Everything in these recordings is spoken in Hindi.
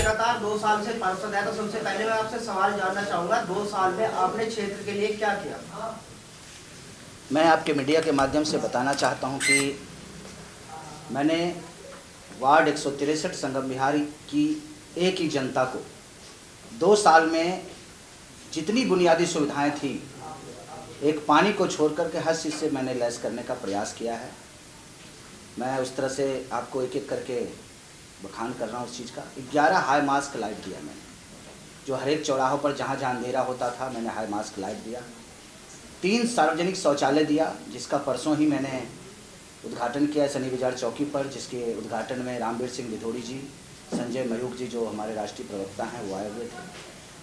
लगातार 2 साल से पार्षद है, तो सबसे पहले मैं आपसे सवाल जानना चाहूंगा, 2 साल में आपने क्षेत्र के लिए क्या किया? मैं आपके मीडिया के माध्यम से बताना चाहता हूं कि मैंने वार्ड 163 संगम विहार की एक ही जनता को 2 साल में जितनी बुनियादी सुविधाएं थी, एक पानी को छोड़ करके हर चीज़ से मैंने लैस करने का प्रयास किया है। मैं उस तरह से आपको एक एक करके बखान कर रहा हूँ उस चीज़ का। 11 हाई मास्क लाइट दिया मैंने, जो हर एक चौराहों पर जहाँ जहाँ अंधेरा होता था मैंने हाई मास्क लाइट दिया। 3 सार्वजनिक शौचालय दिया, जिसका परसों ही मैंने उद्घाटन किया शनि बाजार चौकी पर, जिसके उद्घाटन में रामवीर सिंह विधोड़ी जी, संजय मयूख जी जो हमारे राष्ट्रीय प्रवक्ता हैं वो आए हुए थे।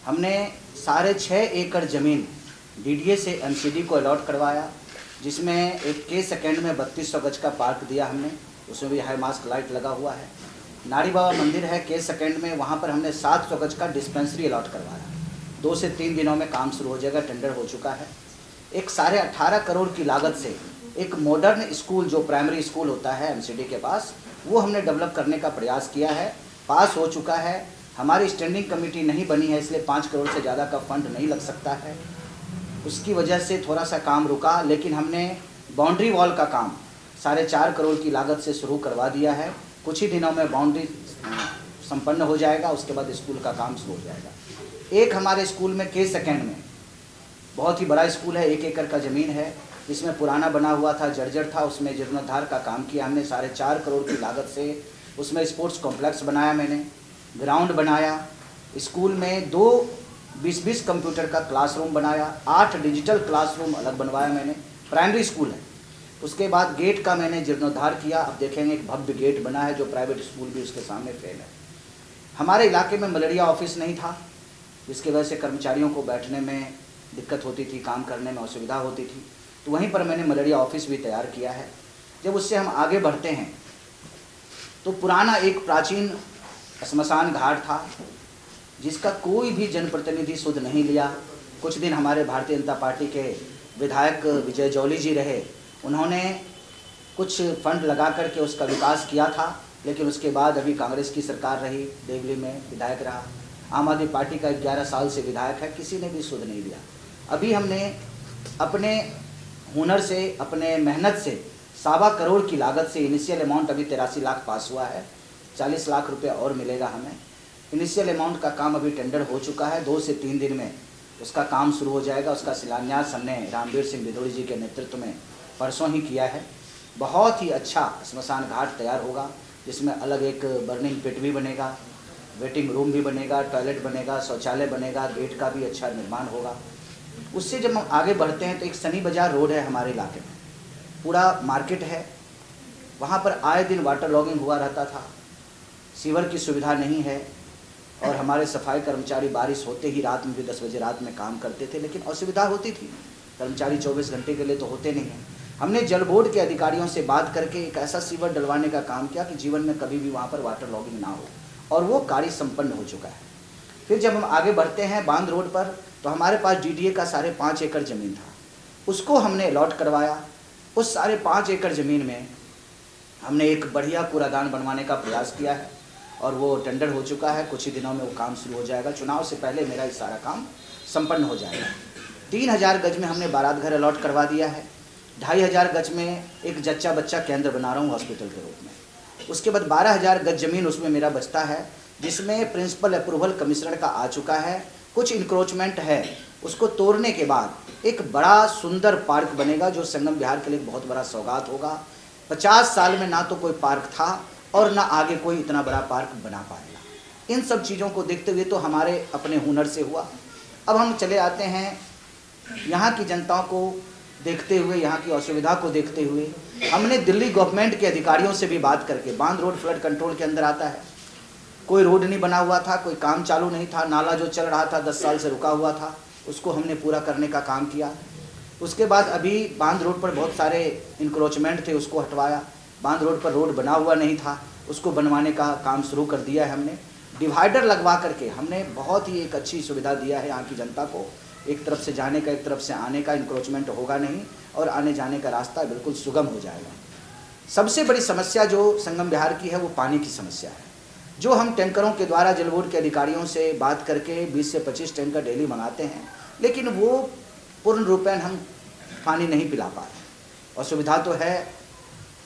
हमने 6.5 एकड़ ज़मीन डीडीए से एमसीडी को अलॉट करवाया, जिसमें एक के सेकेंड में 3200 गज का पार्क दिया हमने, उसमें भी हाई मास्क लाइट लगा हुआ है। नारी बाबा मंदिर है के सेकेंड में, वहाँ पर हमने 700 गज का डिस्पेंसरी अलॉट करवाया। 2 से 3 दिनों में काम शुरू हो जाएगा, टेंडर हो चुका है। एक 18.5 करोड़ की लागत से एक मॉडर्न स्कूल जो प्राइमरी स्कूल होता है एमसीडी के पास, वो हमने डेवलप करने का प्रयास किया है, पास हो चुका है। हमारी स्टैंडिंग कमेटी नहीं बनी है, इसलिए 5 करोड़ से ज़्यादा का फंड नहीं लग सकता है, उसकी वजह से थोड़ा सा काम रुका। लेकिन हमने बाउंड्री वॉल का काम 4.5 करोड़ की लागत से शुरू करवा दिया है। कुछ ही दिनों में बाउंड्री संपन्न हो जाएगा, उसके बाद स्कूल का काम शुरू हो जाएगा। एक हमारे स्कूल में के सेकेंड में बहुत ही बड़ा स्कूल है, 1 एकड़ का ज़मीन है, जिसमें पुराना बना हुआ था, जर्जर था, उसमें जीर्णोद्धार का काम किया हमने 4.5 करोड़ की लागत से। उसमें स्पोर्ट्स कॉम्प्लेक्स बनाया मैंने, ग्राउंड बनाया, स्कूल में 2 20-20 कंप्यूटर का क्लासरूम बनाया, 8 डिजिटल क्लासरूम अलग बनवाया मैंने, प्राइमरी स्कूल है। उसके बाद गेट का मैंने जीर्णोद्धार किया, अब देखेंगे एक भव्य गेट बना है, जो प्राइवेट स्कूल भी उसके सामने फेल है। हमारे इलाके में मलेरिया ऑफिस नहीं था, जिसकी वजह से कर्मचारियों को बैठने में दिक्कत होती थी, काम करने में असुविधा होती थी, तो वहीं पर मैंने मलेरिया ऑफिस भी तैयार किया है। जब उससे हम आगे बढ़ते हैं तो पुराना एक प्राचीन श्मशान घाट था, जिसका कोई भी जनप्रतिनिधि सुध नहीं लिया। कुछ दिन हमारे भारतीय जनता पार्टी के विधायक विजय जौली जी रहे, उन्होंने कुछ फंड लगा करके उसका विकास किया था, लेकिन उसके बाद अभी कांग्रेस की सरकार रही, देवली में विधायक रहा, आम आदमी पार्टी का 11 साल से विधायक है, किसी ने भी सुध नहीं लिया। अभी हमने अपने हुनर से, अपने मेहनत से 1.25 करोड़ की लागत से इनिशियल अमाउंट अभी 83 लाख पास हुआ है, 40 लाख रुपये और मिलेगा हमें। इनिशियल अमाउंट का काम अभी टेंडर हो चुका है, 2 से 3 दिन में उसका काम शुरू हो जाएगा। उसका शिलान्यास हमने रामवीर सिंह विधोड़ी जी के नेतृत्व में परसों ही किया है। बहुत ही अच्छा श्मशान घाट तैयार होगा, जिसमें अलग एक बर्निंग पिट भी बनेगा, वेटिंग रूम भी बनेगा, टॉयलेट बनेगा, शौचालय बनेगा, गेट का भी अच्छा निर्माण होगा। उससे जब हम आगे बढ़ते हैं तो एक शनि बाजार रोड है हमारे इलाके में, पूरा मार्केट है, वहाँ पर आए दिन वाटर लॉगिंग हुआ रहता था, सीवर की सुविधा नहीं है, और हमारे सफाई कर्मचारी बारिश होते ही रात में भी 10 बजे रात में काम करते थे, लेकिन असुविधा होती थी, कर्मचारी 24 घंटे के लिए तो होते नहीं हैं। हमने जल बोर्ड के अधिकारियों से बात करके एक ऐसा सीवर डलवाने का काम किया कि जीवन में कभी भी वहाँ पर वाटर लॉगिंग ना हो, और वो कार्य संपन्न हो चुका है। फिर जब हम आगे बढ़ते हैं बांध रोड पर, तो हमारे पास डीडीए का 5.5 एकड़ ज़मीन था, उसको हमने अलॉट करवाया। उस 5.5 एकड़ ज़मीन में हमने एक बढ़िया कूड़ादान बनवाने का प्रयास किया है, और वो टेंडर हो चुका है, कुछ ही दिनों में वो काम शुरू हो जाएगा। चुनाव से पहले मेरा ये सारा काम संपन्न हो जाएगा। 3000 गज में हमने बारात घर अलॉट करवा दिया है, 2500 गज में एक जच्चा बच्चा केंद्र बना रहा हूँ हॉस्पिटल के रूप में। उसके बाद 12000 गज ज़मीन उसमें मेरा बचता है, जिसमें प्रिंसिपल अप्रूवल कमिश्नर का आ चुका है। कुछ इंक्रोचमेंट है, उसको तोड़ने के बाद एक बड़ा सुंदर पार्क बनेगा, जो संगम विहार के लिए बहुत बड़ा सौगात होगा। 50 साल में ना तो कोई पार्क था और ना आगे कोई इतना बड़ा पार्क बना पाएगा। इन सब चीज़ों को देखते हुए तो हमारे अपने हुनर से हुआ। अब हम चले आते हैं यहाँ की जनताओं को देखते हुए, यहाँ की असुविधा को देखते हुए, हमने दिल्ली गवर्नमेंट के अधिकारियों से भी बात करके, बांध रोड फ्लड कंट्रोल के अंदर आता है, कोई रोड नहीं बना हुआ था, कोई काम चालू नहीं था, नाला जो चल रहा था 10 साल से रुका हुआ था, उसको हमने पूरा करने का काम किया। उसके बाद अभी बांध रोड पर बहुत सारे इंक्रोचमेंट थे, उसको हटवाया। बांध रोड पर रोड बना हुआ नहीं था, उसको बनवाने का काम शुरू कर दिया है हमने। डिवाइडर लगवा करके हमने बहुत ही एक अच्छी सुविधा दिया है यहाँ की जनता को, एक तरफ से जाने का, एक तरफ से आने का, इंक्रोचमेंट होगा नहीं, और आने जाने का रास्ता बिल्कुल सुगम हो जाएगा। सबसे बड़ी समस्या जो संगम विहार की है वो पानी की समस्या है। जो हम टैंकरों के द्वारा जल बोर्ड के अधिकारियों से बात करके 20 से 25 टैंकर डेली मंगाते हैं, लेकिन वो पूर्ण रूपेण हम पानी नहीं पिला पा रहे। और सुविधा तो है,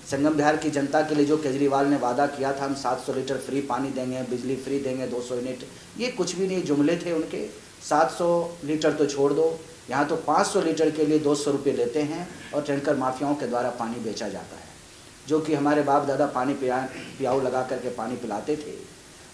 संगम बिहार की जनता के लिए जो केजरीवाल ने वादा किया था, हम 700 लीटर फ्री पानी देंगे, बिजली फ्री देंगे, 200 यूनिट, ये कुछ भी नहीं, जुमले थे उनके। 700 लीटर तो छोड़ दो, यहाँ तो 500 लीटर के लिए 200 रुपये लेते हैं और टैंकर माफियाओं के द्वारा पानी बेचा जाता है। जो कि हमारे बाप दादा पानी पियाऊ लगा करके पानी पिलाते थे,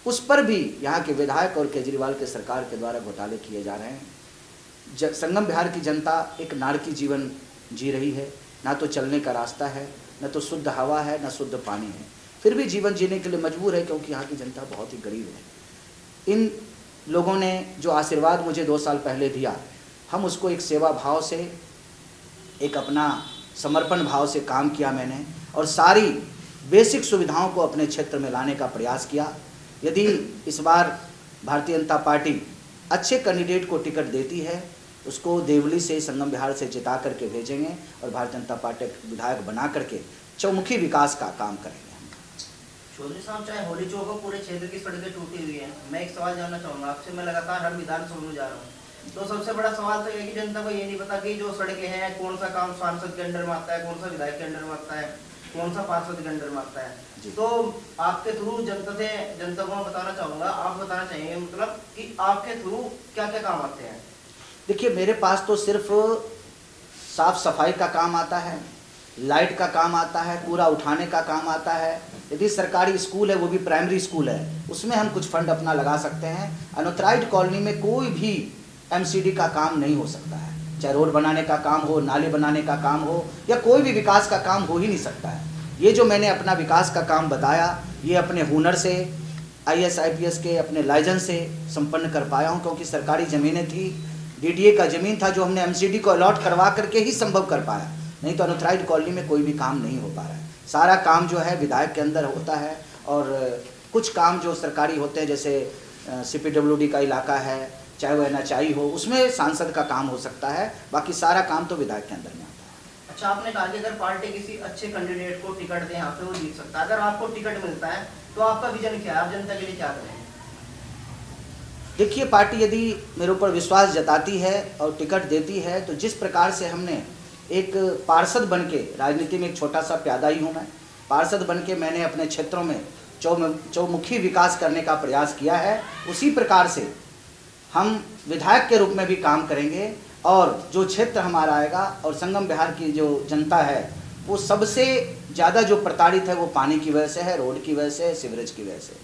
उस पर भी यहाँ के विधायक और केजरीवाल के सरकार के द्वारा घोटाले किए जा रहे हैं। संगम बिहार की जनता एक नारकी जीवन जी रही है, ना तो चलने का रास्ता है, न तो शुद्ध हवा है, न शुद्ध पानी है, फिर भी जीवन जीने के लिए मजबूर है, क्योंकि यहाँ की जनता बहुत ही गरीब है। इन लोगों ने जो आशीर्वाद मुझे 2 साल पहले दिया, हम उसको एक सेवा भाव से, एक अपना समर्पण भाव से काम किया मैंने, और सारी बेसिक सुविधाओं को अपने क्षेत्र में लाने का प्रयास किया। यदि इस बार भारतीय जनता पार्टी अच्छे कैंडिडेट को टिकट देती है, उसको देवली से, संगम बिहार से जिता करके भेजेंगे और भारतीय जनता पार्टी विधायक बना करके चौमुखी विकास का काम करेंगे। चौधरी साहब, चाहे होली चौक हो, पूरे क्षेत्र की सड़कें टूटी हुई हैं। मैं एक सवाल जानना चाहूँगा आपसे, मैं लगातार हर विधानसभा में जा रहा हूँ, तो सबसे बड़ा सवाल तो ये कि जनता को ये नहीं पता कि जो सड़कें हैं, कौन सा काम सांसद के अंडर में आता है, कौन सा विधायक के अंडर में आता है, कौन सा पार्षद के अंडर में आता है। तो आपके थ्रू जनता को मैं बताना चाहूँगा, आप बताना चाहिए मतलब कि आपके थ्रू क्या क्या काम आते हैं। देखिए, मेरे पास तो सिर्फ साफ सफाई का काम आता है, लाइट का काम आता है, कूड़ा उठाने का काम आता है। यदि सरकारी स्कूल है, वो भी प्राइमरी स्कूल है, उसमें हम कुछ फंड अपना लगा सकते हैं। अनऑथराइज्ड कॉलोनी में कोई भी एमसीडी का काम नहीं हो सकता है, चाहे रोड बनाने का काम हो, नाले बनाने का काम हो, या कोई भी विकास का काम हो ही नहीं सकता है। ये जो मैंने अपना विकास का काम बताया, ये अपने हुनर से, IAS IPS के अपने लाइसेंस से संपन्न कर पाया हूँ, क्योंकि सरकारी ज़मीनें थी, DDA का ज़मीन था, जो हमने MCD को अलॉट करवा करके ही संभव कर पाया, नहीं तो अनऑथराइज्ड कॉलोनी में कोई भी काम नहीं हो पा रहा है। सारा काम जो है विधायक के अंदर होता है, और कुछ काम जो सरकारी होते हैं, जैसे CPWD का इलाका है, चाहे वो NHI हो, उसमें सांसद का काम हो सकता है, बाकी सारा काम तो विधायक के अंदर में आता है। अच्छा, आपने कहा कि अगर पार्टी किसी अच्छे कैंडिडेट को टिकट दे, यहाँ पे वो जीत सकता है। अगर आपको टिकट मिलता है तो आपका विजन क्या है, आप जनता के लिए क्या करेंगे? देखिए, पार्टी यदि मेरे ऊपर विश्वास जताती है और टिकट देती है, तो जिस प्रकार से हमने एक पार्षद बन के, राजनीति में एक छोटा सा प्यादा ही हूँ मैं, पार्षद बन के मैंने अपने क्षेत्रों में चौमुखी विकास करने का प्रयास किया है, उसी प्रकार से हम विधायक के रूप में भी काम करेंगे। और जो क्षेत्र हमारा आएगा, और संगम बिहार की जो जनता है, वो सबसे ज़्यादा जो प्रताड़ित है, वो पानी की वजह से है, रोड की वजह से, सीवरेज की वजह से,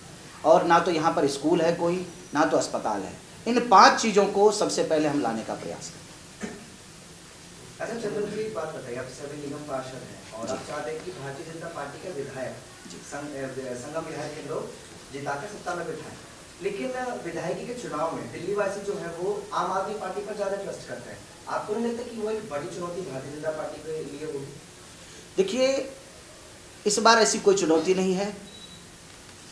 और ना तो यहाँ पर स्कूल है कोई, ना तो अस्पताल है। इन 5 चीज़ों को सबसे पहले हम लाने का प्रयास करें। अच्छा चंद्र जी, एक बात बताइए, आप सभी निगम पार्षद हैं और आप चाहते हैं कि भारतीय जनता पार्टी का विधायक संगम बिहार के लोग जिताकर सत्ता में बिठाएं, लेकिन विधायकी के चुनाव में दिल्ली वासी जो है वो आम आदमी पार्टी पर ज्यादा ट्रस्ट करते हैं। आपको नहीं लगता कि वो एक बड़ी चुनौती भारतीय जनता पार्टी के लिए होगी? देखिए, इस बार ऐसी कोई चुनौती नहीं है।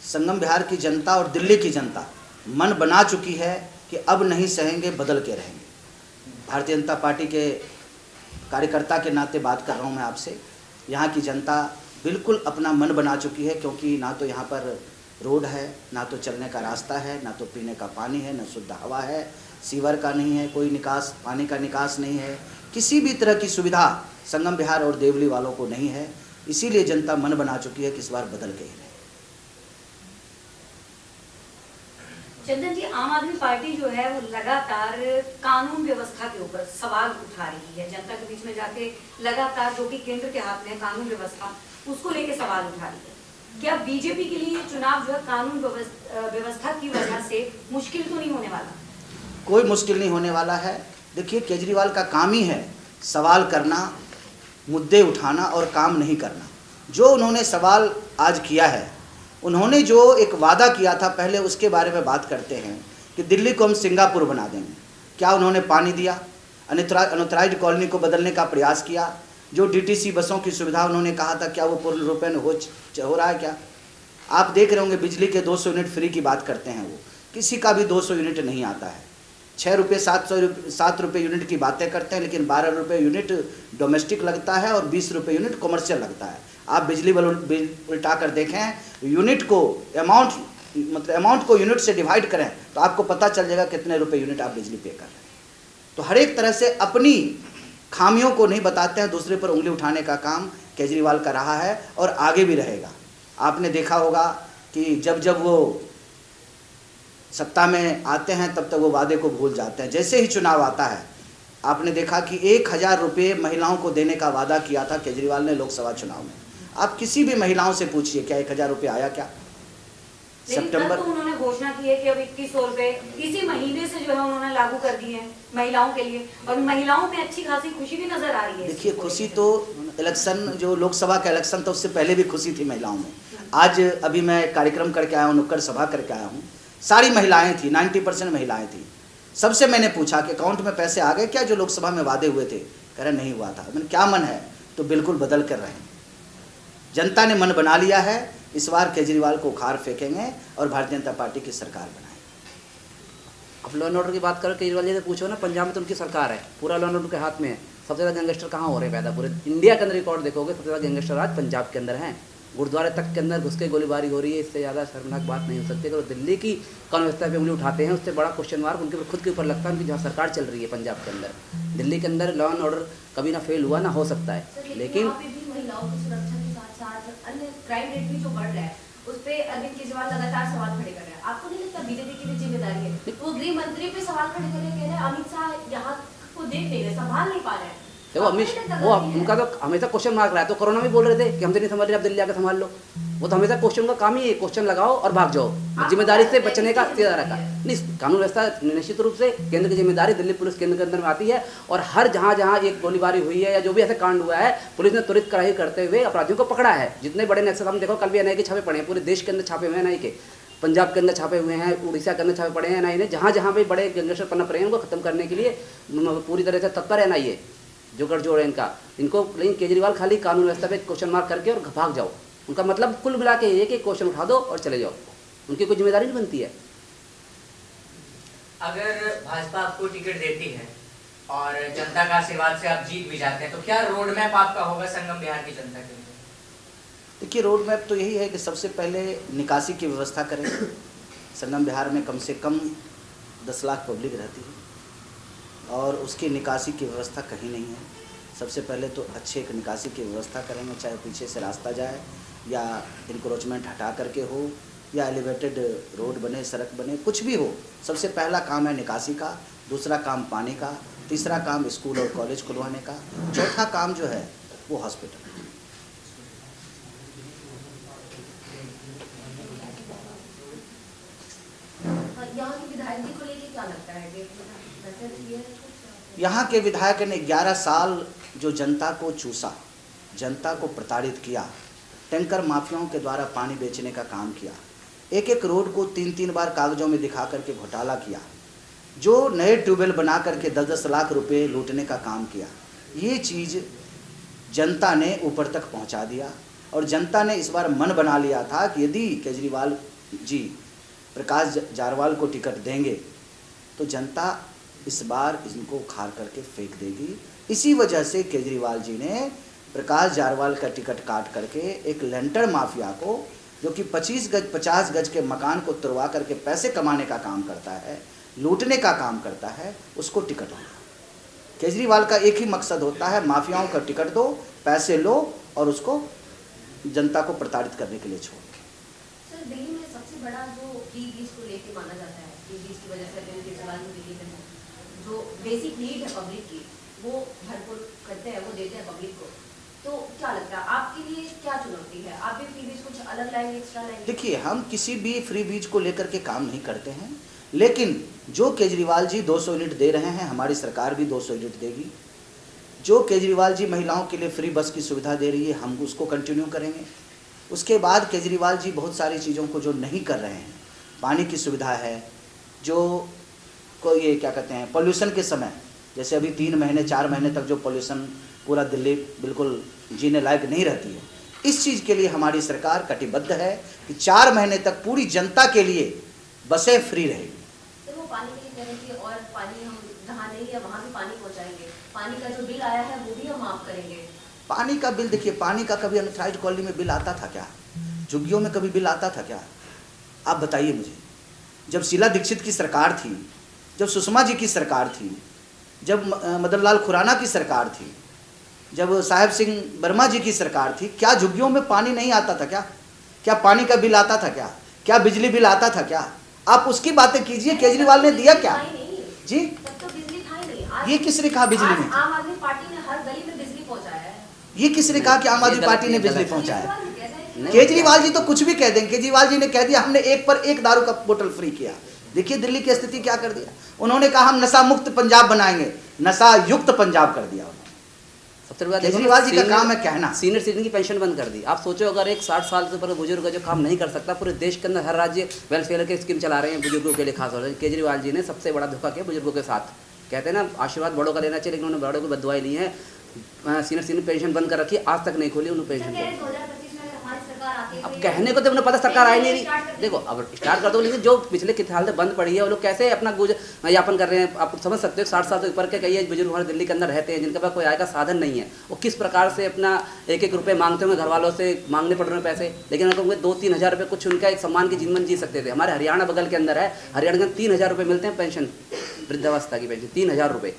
संगम बिहार की जनता और दिल्ली की जनता मन बना चुकी है कि अब नहीं सहेंगे, बदल के रहेंगे। भारतीय जनता पार्टी के कार्यकर्ता के नाते बात कर रहा हूँ मैं आपसे। यहाँ की जनता बिल्कुल अपना मन बना चुकी है, क्योंकि ना तो यहाँ पर रोड है, ना तो चलने का रास्ता है, ना तो पीने का पानी है, ना शुद्ध हवा है, सीवर का नहीं है, कोई निकास, पानी का निकास नहीं है, किसी भी तरह की सुविधा संगम बिहार और देवली वालों को नहीं है। इसीलिए जनता मन बना चुकी है कि इस बार बदल के ही रहे। चंदन जी, आम आदमी पार्टी जो है वो लगातार कानून व्यवस्था के ऊपर सवाल उठा रही है, जनता के बीच में जाके लगातार, जो कि केंद्र के हाथ में कानून व्यवस्था, उसको लेके सवाल उठा रही है। क्या बीजेपी के लिए चुनाव जो है कानून व्यवस्था की वजह से मुश्किल तो नहीं होने वाला? कोई मुश्किल नहीं होने वाला है। देखिए, केजरीवाल का काम ही है सवाल करना, मुद्दे उठाना और काम नहीं करना। जो उन्होंने सवाल आज किया है, उन्होंने जो एक वादा किया था, पहले उसके बारे में बात करते हैं कि दिल्ली को हम सिंगापुर बना देंगे। क्या उन्होंने पानी दिया? अनऑथराइज्ड कॉलोनी को बदलने का प्रयास किया। जो DTC बसों की सुविधा उन्होंने कहा था, क्या वो पूर्ण रूपेण हो रहा है? क्या आप देख रहे होंगे, बिजली के 200 यूनिट फ्री की बात करते हैं, वो किसी का भी 200 यूनिट नहीं आता है। 6 रुपये 7 रुपये यूनिट की बातें करते हैं, लेकिन 12 रुपये यूनिट डोमेस्टिक लगता है और 20 रुपये यूनिट कमर्शियल लगता है। आप बिजली बिल उल्टा कर देखें, यूनिट को अमाउंट मतलब अमाउंट को यूनिट से डिवाइड करें तो आपको पता चल जाएगा कितने रुपए यूनिट आप बिजली पे कर रहे हैं। तो हर एक तरह से अपनी खामियों को नहीं बताते हैं, दूसरे पर उंगली उठाने का काम केजरीवाल का रहा है और आगे भी रहेगा। आपने देखा होगा कि जब जब वो सत्ता में आते हैं तब तक वो वादे को भूल जाते हैं। जैसे ही चुनाव आता है आपने देखा कि 1000 रुपये महिलाओं को देने का वादा किया था केजरीवाल ने लोकसभा चुनाव में। आप किसी भी महिलाओं से पूछिए क्या 1000 रुपये आया क्या? लेकिन सितंबर तब तो उन्होंने घोषणा की है कि अब 2100 रुपए इसी महीने से जो है उन्होंने लागू कर दिए हैं महिलाओं के लिए, और महिलाओं में अच्छी खासी खुशी भी नजर आ रही है। देखिए खुशी तो इलेक्शन जो लोकसभा का इलेक्शन था उससे पहले भी खुशी थी महिलाओं में। आज अभी मैं कार्यक्रम करके आया हूँ, नुक्कड़ सभा करके आया हूँ, सारी महिलाएं थी, 90% महिलाएं थी। सबसे मैंने पूछा कि अकाउंट में पैसे आ गए क्या जो लोकसभा में वादे हुए थे? कह रहे नहीं हुआ था। मैंने क्या मन है? तो बिल्कुल बदल कर रहे हैं। जनता ने मन बना लिया है, इस बार केजरीवाल को उखाड़ फेंकेंगे और भारतीय जनता पार्टी की सरकार बनाएंगे। अब लॉ एंड ऑर्डर की बात करो, केजरीवाल जी से पूछो ना, पंजाब में तो उनकी सरकार है, पूरा लॉ एंड ऑर्डर के हाथ में है। सबसे ज़्यादा गैंगस्टर कहाँ हो रहे हैं पैदा? पूरे इंडिया के अंदर रिकॉर्ड देखोगे सबसे ज़्यादा गैंगस्टर आज पंजाब के अंदर हैं। गुरुद्वारे तक के अंदर घुस के गोलीबारी हो रही है, इससे ज़्यादा शर्मनाक बात नहीं हो सकती। अगर दिल्ली की कानून व्यवस्था पे उंगली उठाते हैं उससे बड़ा क्वेश्चन मार्क उनके खुद के ऊपर लगता है, उनकी जहाँ सरकार चल रही है पंजाब के अंदर। दिल्ली के अंदर लॉ एंड ऑर्डर कभी ना फेल हुआ ना हो सकता है, लेकिन वहाँ पे भी महिलाओं की सुरक्षा के साथ साथ अन्य क्राइम रेट भी जो बढ़ रहा है उस पे अरविंद केजरीवाल लगातार सवाल खड़े कर रहे हैं। आपको नहीं लगता बीजेपी की भी जिम्मेदारी है? वो गृह मंत्री पे सवाल खड़े कर रहे हैं, कह रहे हैं अमित शाह यहाँ को देख नहीं रहे, संभाल नहीं पा रहे हैं। देखो अमित वो उनका तो हमेशा क्वेश्चन मार्क रहा है। तो कोरोना में बोल रहे थे कि हम तो नहीं समझ रहे, आप दिल्ली आकर संभाल लो। वो तो हमेशा क्वेश्चन का काम ही है, क्वेश्चन लगाओ और भाग जाओ। जिम्मेदारी से बचने का इख्तियार रखा नहीं। कानून व्यवस्था निश्चित रूप से केंद्र की जिम्मेदारी, दिल्ली पुलिस केंद्र के अंदर में आती है, और हर जहाँ जहाँ एक गोलीबारी हुई है या जो भी ऐसा कांड हुआ है पुलिस ने त्वरित कार्रवाई करते हुए अपराधियों को पकड़ा है। जितने बड़े नक्सल हम देखो, कल भी एनआई के छापे पड़े हैं, पूरे देश के अंदर छापे हुए हैं एनआई के, पंजाब के अंदर छापे हुए हैं, उड़ीसा के अंदर छापे पड़े हैं एनआई ने। जहाँ जहाँ पे बड़े गैंगस्टर पनप रहे हैं उनको खत्म करने के लिए पूरी तरह से तत्पर एनआई है, जो गठजोड़ है इनका इनको। लेकिन केजरीवाल खाली कानून व्यवस्था पे क्वेश्चन मार्क करके और भाग जाओ। उनका मतलब कुल मिला के ये कि क्वेश्चन उठा दो और चले जाओ, उनकी कोई जिम्मेदारी नहीं बनती है। अगर भाजपा आपको टिकट देती है और जनता का आशीर्वाद से आप जीत भी जाते हैं तो क्या रोड मैप आपका होगा संगम बिहार की जनता के लिए? देखिए रोड मैप तो यही है कि सबसे पहले निकासी की व्यवस्था करें। संगम बिहार में कम से कम 10 लाख पब्लिक रहती है और उसकी निकासी की व्यवस्था कहीं नहीं है। सबसे पहले तो अच्छे एक निकासी की व्यवस्था करेंगे, चाहे पीछे से रास्ता जाए या इंक्रोचमेंट हटा करके हो या एलिवेटेड रोड बने, सड़क बने, कुछ भी हो। सबसे पहला काम है निकासी का, दूसरा काम पानी का, तीसरा काम स्कूल और कॉलेज खुलवाने का, चौथा काम जो है वो हॉस्पिटल। यहाँ के विधायक जी को लेके क्या लगता है कि यहाँ के विधायक ने 11 साल जो जनता को चूसा, जनता को प्रताड़ित किया, टैंकर माफियाओं के द्वारा पानी बेचने का काम किया, एक एक रोड को 3-3 बार कागजों में दिखा करके घोटाला किया, जो नए ट्यूबवेल बना करके 10-10 लाख रुपए लूटने का काम किया, ये चीज़ जनता ने ऊपर तक पहुंचा दिया। और जनता ने इस बार मन बना लिया था कि यदि केजरीवाल जी प्रकाश जारवाल को टिकट देंगे तो जनता इस बार इनको उखाड़ करके फेंक देगी। इसी वजह से केजरीवाल जी ने प्रकाश जारवाल का टिकट काट करके एक लेंटर माफिया को, जो कि 25 गज 50 गज के मकान को तुड़वा करके पैसे कमाने का काम करता है, लूटने का काम करता है, उसको टिकट दिया। केजरीवाल का एक ही मकसद होता है, माफियाओं का टिकट दो, पैसे लो और उसको जनता को प्रताड़ित करने के लिए छोड़। सर दिल्ली में सबसे बड़ा जो फ्री बीज को लेके माना जाता है, फ्री बीज की वजह से अरविंद केजरीवाल ने दिल्ली में जो बेसिक नीड है पब्लिक की वो भरपूर करते हैं, वो देते हैं पब्लिक को। तो क्या लगता है आपके लिए क्या चुनौती है? आप भी फ्री बीज कुछ अलग लाएंगे, एक्स्ट्रा लाएंगे? देखिए हम किसी भी फ्री बीज को लेकर के काम नहीं करते हैं, लेकिन जो केजरीवाल जी 200 यूनिट दे रहे हैं, हमारी सरकार भी 200 यूनिट देगी। जो केजरीवाल जी महिलाओं के लिए फ्री बस की सुविधा दे रही है, हम उसको कंटिन्यू करेंगे। उसके बाद केजरीवाल जी बहुत सारी चीज़ों को जो नहीं कर रहे हैं, पानी की सुविधा है, जो को ये क्या कहते हैं पॉल्यूशन के समय, जैसे अभी 3 महीने 4 महीने तक जो पॉल्यूशन पूरा दिल्ली बिल्कुल जीने लायक नहीं रहती है, इस चीज़ के लिए हमारी सरकार कटिबद्ध है कि 4 महीने तक पूरी जनता के लिए बसें फ्री रहेगी। सर वो पानी के लिए कह रहे थे और पानी हम जहाँ नहीं है वहाँ भी पानी पहुँचाएंगे, पानी का जो बिल आया है वो भी हम माफ़ करेंगे। पानी का बिल देखिए, पानी का कभी अनथराइज्ड कॉलोनी में बिल आता था क्या? झुग्गियों में कभी बिल आता था क्या? आप बताइए मुझे, जब शीला दीक्षित की सरकार थी, जब सुषमा जी की सरकार थी, जब मदन लाल खुराना की सरकार थी, जब साहेब सिंह वर्मा जी की सरकार थी, क्या झुग्गियों में पानी नहीं आता था? क्या पानी का बिल आता था? क्या बिजली बिल आता था? क्या आप उसकी बातें कीजिए। केजरीवाल ने दिया क्या जी? तब तो बिजली था ही नहीं। आज ये किसने कहा बिजली आज नहीं? आम आदमी पार्टी ने हर गली में बिजली पहुंचाया है। ये किसने कहा कि आम आदमी ये पार्टी ने गलत है, बिजली गलत है। पहुंचाया? केजरीवाल ने कैसा है कि नहीं। केजरीवाल जी तो कुछ भी कह देंगे। केजरीवाल जी ने कह दिया हमने एक पर एक दारू का बोतल फ्री किया। देखिए दिल्ली की स्थिति क्या कर दिया उन्होंने। कहा हम नशा मुक्त पंजाब बनाएंगे, नशा युक्त पंजाब कर दिया उन्होंने। सबसे बड़ा केजरीवाल जी का काम है कहना। सीनियर सिटीजन की पेंशन बंद कर दी। आप सोचो अगर एक 60 साल से ऊपर बुजुर्ग जो काम नहीं कर सकता, पूरे देश के अंदर हर राज्य वेलफेयर के स्कीम चला रहे हैं बुजुर्गों के लिए खास तौर से। केजरीवाल जी ने सबसे बड़ा धोखा किया बुजुर्गों के साथ। कहते हैं ना आशीर्वाद बड़ों का लेना चाहिए, लेकिन उन्होंने बड़ों को बददुआएं ली है। सीनियर सिटीजन पेंशन बंद कर रखी, आज तक नहीं खोली उन्होंने सर पेंशन। कह रहे 2025 में अगर हमारी सरकार आती है अब तो ये- कहने को तो उन्हें पता सरकार आई नहीं स्टार्ट कर रही। देंगे। देखो अब स्टार्ट कर दो, लेकिन जो पिछले कितने साल से बंद पड़ी है वो लोग कैसे अपना गुजर यापन कर रहे हैं। आप समझ सकते हो 60 साल से ऊपर के कई बुजुर्ग हमारे दिल्ली के अंदर रहते हैं जिनके पास कोई आय का साधन नहीं है। वो किस प्रकार से अपना एक एक रुपये मांगते होंगे, घर वालों से मांगने पड़ रहे हैं पैसे। लेकिन अगर उनको 2-3 हज़ार रुपये कुछ उनका एक सम्मान की जीवन जी सकते थे। हमारे हरियाणा बगल के अंदर है, हरियाणा में 3,000 रुपये मिलते हैं पेंशन, वृद्धावस्था की पेंशन 3,000 रुपये।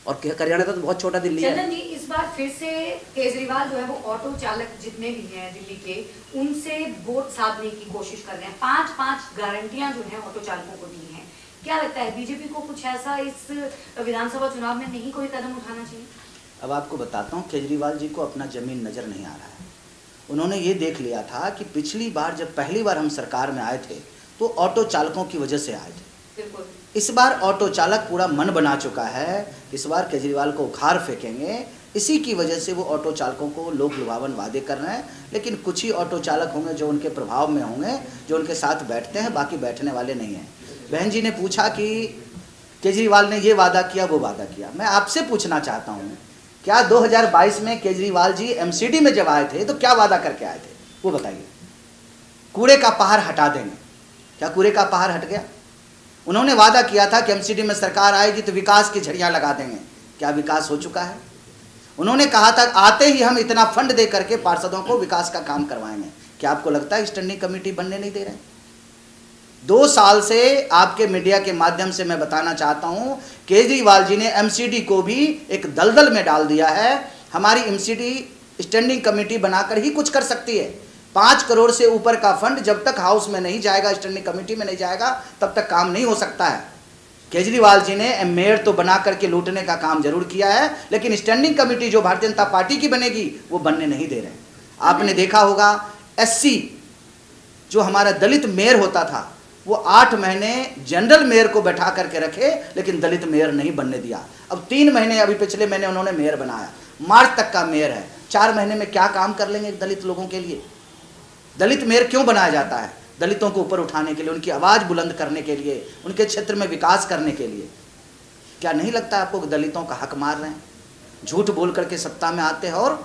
और हरियाणा तो बहुत छोटा दिल्ली है। चंदन जी इस बार फिर से केजरीवाल जो है वो ऑटो चालक जितने भी हैं दिल्ली के उनसे वोट साधने की कोशिश कर रहे हैं। 5-5 गारंटियां जो हैं ऑटो चालकों को दी हैं। क्या लगता है बीजेपी को कुछ ऐसा इस विधानसभा चुनाव में नहीं कोई कदम उठाना चाहिए? अब आपको बताता हूँ, केजरीवाल जी को अपना जमीन नज़र नहीं आ रहा है। उन्होंने ये देख लिया था कि पिछली बार जब पहली बार हम सरकार में आए थे तो ऑटो चालकों की वजह से आए थे। बिल्कुल। इस बार ऑटो चालक पूरा मन बना चुका है, इस बार केजरीवाल को उखाड़ फेंकेंगे। इसी की वजह से वो ऑटो चालकों को लोक लुभावन वादे कर रहे हैं। लेकिन कुछ ही ऑटो चालक होंगे जो उनके प्रभाव में होंगे, जो उनके साथ बैठते हैं, बाकी बैठने वाले नहीं हैं। बहन जी ने पूछा कि केजरीवाल ने ये वादा किया, वो वादा किया। मैं आपसे पूछना चाहता हूँ, क्या 2022 में केजरीवाल जी एमसीडी में जब आए थे तो क्या वादा करके आए थे, वो बताइए। कूड़े का पहाड़ हटा देंगे, क्या कूड़े का पहाड़ हट गया? उन्होंने वादा किया था कि एमसीडी में सरकार आएगी तो विकास की झड़ियाँ लगा देंगे, क्या विकास हो चुका है? उन्होंने कहा था आते ही हम इतना फंड दे करके पार्षदों को विकास का काम करवाएंगे, क्या आपको लगता है स्टैंडिंग कमेटी बनने नहीं दे रहे? 2 साल से आपके मीडिया के माध्यम से मैं बताना चाहता हूं, केजरीवाल जी ने एमसीडी को भी एक दलदल में डाल दिया है। हमारी एमसीडी स्टैंडिंग कमेटी बनाकर ही कुछ कर सकती है। 5 करोड़ से ऊपर का फंड जब तक हाउस में नहीं जाएगा, स्टैंडिंग कमेटी में नहीं जाएगा, तब तक काम नहीं हो सकता है। केजरीवाल जी ने मेयर तो बना करके लूटने का काम जरूर किया है, लेकिन स्टैंडिंग कमेटी जो भारतीय जनता पार्टी की बनेगी वो बनने नहीं दे रहे। आपने देखा होगा एससी जो हमारा दलित मेयर होता था, वो 8 महीने जनरल मेयर को बैठा करके रखे, लेकिन दलित मेयर नहीं बनने दिया। अब 3 महीने, अभी पिछले महीने उन्होंने मेयर बनाया, मार्च तक का मेयर है। 4 महीने में क्या काम कर लेंगे दलित लोगों के लिए? दलित मेयर क्यों बनाया जाता है? दलितों को ऊपर उठाने के लिए, उनकी आवाज़ बुलंद करने के लिए, उनके क्षेत्र में विकास करने के लिए। क्या नहीं लगता आपको कि दलितों का हक मार रहे हैं? झूठ बोल करके सत्ता में आते हैं और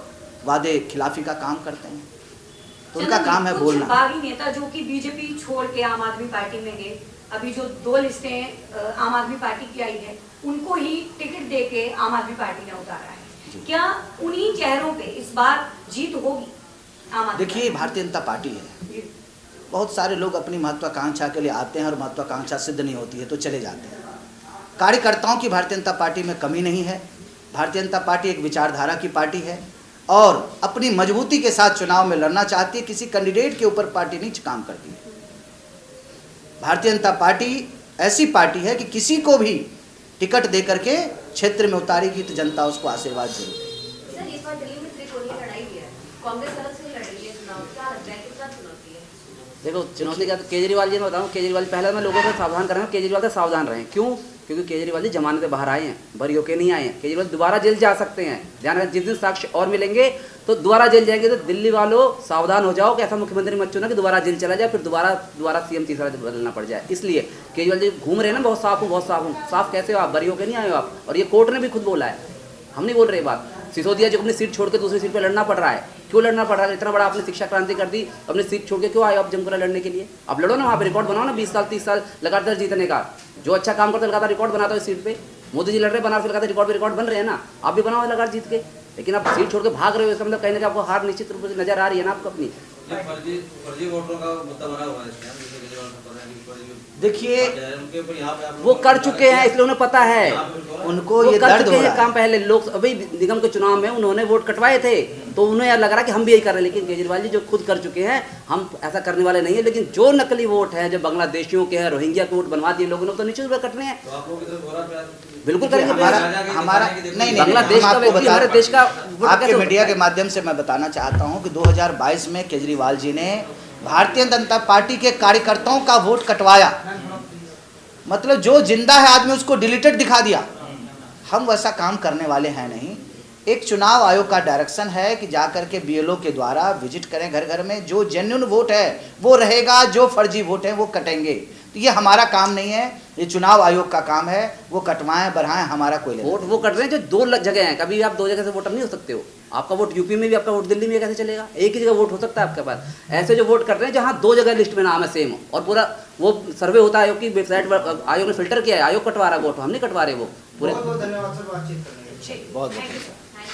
वादे खिलाफी का काम करते हैं, तो उनका काम है कुछ बोलना। बागी नेता जो कि बीजेपी छोड़ के आम आदमी पार्टी में गए, अभी जो 2 लिस्टें आम आदमी पार्टी की आई है उनको ही टिकट दे के आम आदमी पार्टी ने उतारा है। क्या उन्हीं चेहरों पे इस बार जीत होगी आम आदमी? देखिए भारतीय जनता पार्टी है, जी। बहुत सारे लोग अपनी महत्वाकांक्षा के लिए आते हैं और महत्वाकांक्षा सिद्ध नहीं होती है तो चले जाते हैं। कार्यकर्ताओं की भारतीय जनता पार्टी में कमी नहीं है। भारतीय जनता पार्टी एक विचारधारा की पार्टी है और अपनी मजबूती के साथ चुनाव में लड़ना चाहती है। किसी कैंडिडेट के ऊपर पार्टी नहीं काम करती है। भारतीय जनता पार्टी ऐसी पार्टी है कि किसी को भी टिकट दे करके क्षेत्र में उतारेगी तो जनता उसको आशीर्वाद जरूर देगी। सर इस बार दिल्ली में त्रिकोणीय लड़ाई भी है, कांग्रेस अलग से लड़ रही है चुनाव, क्या लगता है कितना चुनौती है? देखो चुनौती क्या, तो केजरीवाल जी ने बताऊँ, केजरीवाल पहले मैं लोगों को सावधान कर रहा हूँ, केजरीवाल से सावधान रहें। क्यों? क्योंकि केजरीवाल जी जमानत पे बाहर आए हैं, बरी होके नहीं आए हैं। केजरीवाल दोबारा जेल जा सकते हैं। ध्यान रखें, जिस दिन साक्ष्य और मिलेंगे तो दोबारा जेल जाएंगे। तो दिल्ली वालों सावधान हो जाओ कि ऐसा मुख्यमंत्री मत चुना कि दोबारा जेल चला जाए, फिर दोबारा सीएम तीसरा बदलना पड़ जाए। इसलिए केजरीवाल जी घूम रहे हैं ना, बहुत साफ हूँ, बहुत साफ हूँ। साफ कैसे हो आप? बरी होके नहीं आए हो आप। और ये कोर्ट ने भी खुद बोला है, हम नहीं बोल रहे बात। सिसोदिया जी को अपनी सीट छोड़ के दूसरी सीट पर लड़ना पड़ रहा है। क्यों लड़ना पड़ रहा है? इतना बड़ा आपने शिक्षा क्रांति कर दी, अपनी सीट छोड़ के क्यों आए आप जमपुरा लड़ने के लिए? आप लड़ो ना, वहाँ पे रिकॉर्ड बनाओ ना, 20 साल 30 साल लगातार जीतने का। जो अच्छा काम करता है लगातार रिकॉर्ड बनाता है इस सीट पे। मोदी जी लड़ रहे बनारस से, लगातार रिकॉर्ड पे रिकॉर्ड बन रहे हैं ना, आप भी बनाओ लगातार जीत के। लेकिन आप सीट छोड़ के भाग रहे हो, इसका मतलब कहीं ना कहीं आपको हार निश्चित रूप से नजर आ रही है ना आपको अपनी। फर्जी वोटरों का मुद्दा बना हुआ है इसमें, जैसे केजरीवाल देखिए वो कर चुके हैं, इसलिए उन्हें पता है। उनको वो ये कर दर्द चुके हो हैं रहा काम है। पहले। लोग अभी निगम के चुनाव में उन्होंने वोट कटवाए थे, तो उन्हें यार लग रहा है कि हम भी यही कर रहे हैं, लेकिन केजरीवाल जी जो खुद कर चुके हैं, हम ऐसा करने वाले नहीं है। लेकिन जो नकली वोट है, जो बांग्लादेशियों के हैं, रोहिंग्या के वोट बनवा दिए लोगों ने, तो निश्चित रूप से कटने हैं। बिल्कुल करेंगे। हमारा नहीं बांग्लादेश का व्यक्ति हमारे देश का वोट आपके कैसे हो मीडिया सकता के माध्यम से मैं बताना चाहता हूं कि 2022 में केजरीवाल जी ने भारतीय जनता पार्टी के कार्यकर्ताओं का वोट कटवाया, मतलब जो जिंदा है आदमी उसको डिलीटेड दिखा दिया। हम वैसा काम करने वाले हैं नहीं। एक चुनाव आयोग का डायरेक्शन है कि जाकर के बीएलओ के द्वारा विजिट करें घर घर में, जो जेन्युइन वोट है वो रहेगा, जो फर्जी वोट है वो कटेंगे। तो ये हमारा काम नहीं है, ये चुनाव आयोग का काम है। वो कटवाएं बढ़ाएं, हमारा कोई लेना वोट वो कट रहे हैं जो दो जगह हैं। कभी आप दो जगह से वोटर नहीं हो सकते हो। आपका वोट यूपी में भी, आपका वोट दिल्ली में कैसे चलेगा? एक ही जगह वोट हो सकता है आपके पास। ऐसे जो वोट कट रहे हैं जहाँ दो जगह लिस्ट में नाम है सेम, और पूरा वो सर्वे होता है आयोग की वेबसाइट पर, आयोग ने फिल्टर किया है, आयोग कटवा रहा वोट, हम नहीं कटवा रहे वो पूरे। बहुत बहुत धन्यवाद सर बातचीत करने के लिए। बहुत Thank you, बहुत sir. Thank you.